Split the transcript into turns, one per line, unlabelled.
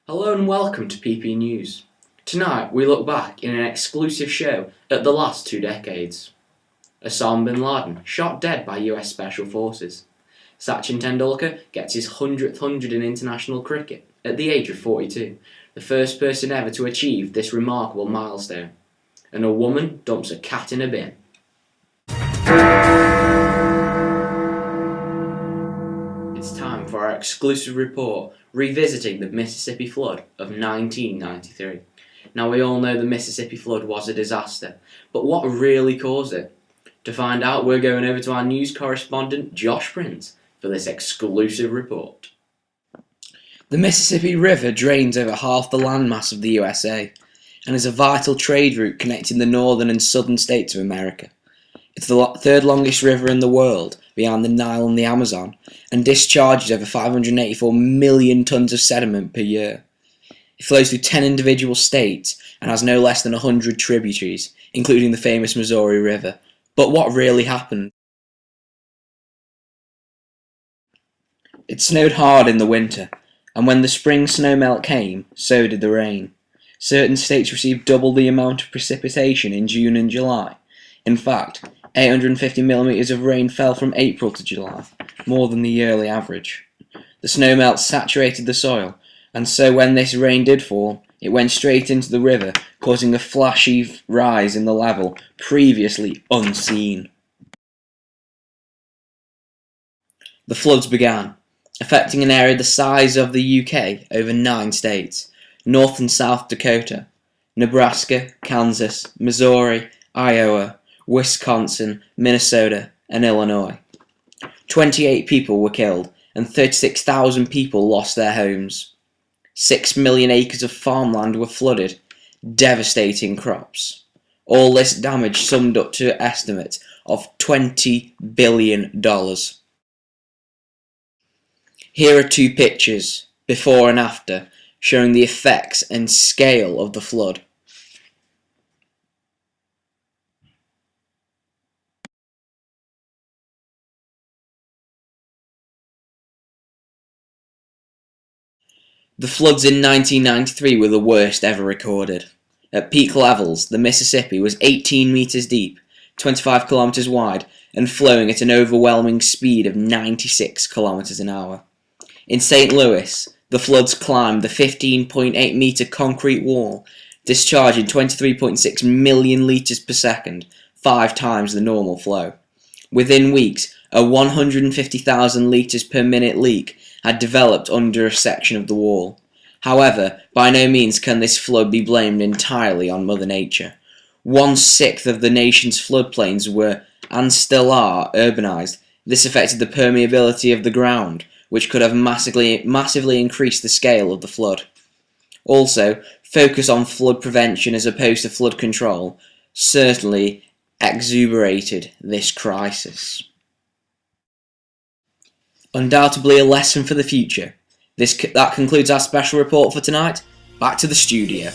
Hello and welcome to PP News. Tonight we look back in an exclusive show at the last 2 decades. Osama bin Laden shot dead by US Special Forces. Sachin Tendulkar gets his 100th 100 in international cricket at the age of 42, the first person ever to achieve this remarkable milestone. And a woman dumps a cat in a bin. It's time for our exclusive report revisiting the Mississippi flood of 1993. Now, we all know the Mississippi flood was a disaster, but what really caused it? To find out, we're going over to our news correspondent Josh Prince for this exclusive report.
The Mississippi River drains over half the landmass of the USA and is a vital trade route connecting the northern and southern states of America. It's the third longest river in the world, behind the Nile and the Amazon, and discharges over 584 million tons of sediment per year. It flows through 10 individual states and has no less than 100 tributaries, including the famous Missouri River. But what really happened? It snowed hard in the winter, and when the spring snowmelt came, so did the rain. Certain states received double the amount of precipitation in June and July. In fact, 850 millimeters of rain fell from April to July, more than the yearly average. The snowmelt saturated the soil, and so when this rain did fall, it went straight into the river, causing a flashy rise in the level previously unseen. The floods began, affecting an area the size of the UK over 9 states: North and South Dakota, Nebraska, Kansas, Missouri, Iowa, Wisconsin, Minnesota, and Illinois. 28 people were killed, and 36,000 people lost their homes. 6 million acres of farmland were flooded, devastating crops. All this damage summed up to an estimate of $20 billion. Here are 2 pictures, before and after, showing the effects and scale of the flood. The floods in 1993 were the worst ever recorded. At peak levels, the Mississippi was 18 meters deep, 25 kilometers wide, and flowing at an overwhelming speed of 96 kilometers an hour. In St. Louis, the floods climbed the 15.8 meter concrete wall, discharging 23.6 million liters per second, 5 times the normal flow. Within weeks, a 150,000 liters per minute leak had developed under a section of the wall. However, by no means can this flood be blamed entirely on Mother Nature. 1/6 of the nation's floodplains were, and still are, urbanized. This affected the permeability of the ground, which could have massively increased the scale of the flood. Also, focus on flood prevention as opposed to flood control certainly exacerbated this crisis. Undoubtedly a lesson for the future. That concludes our special report for tonight. Back to the studio.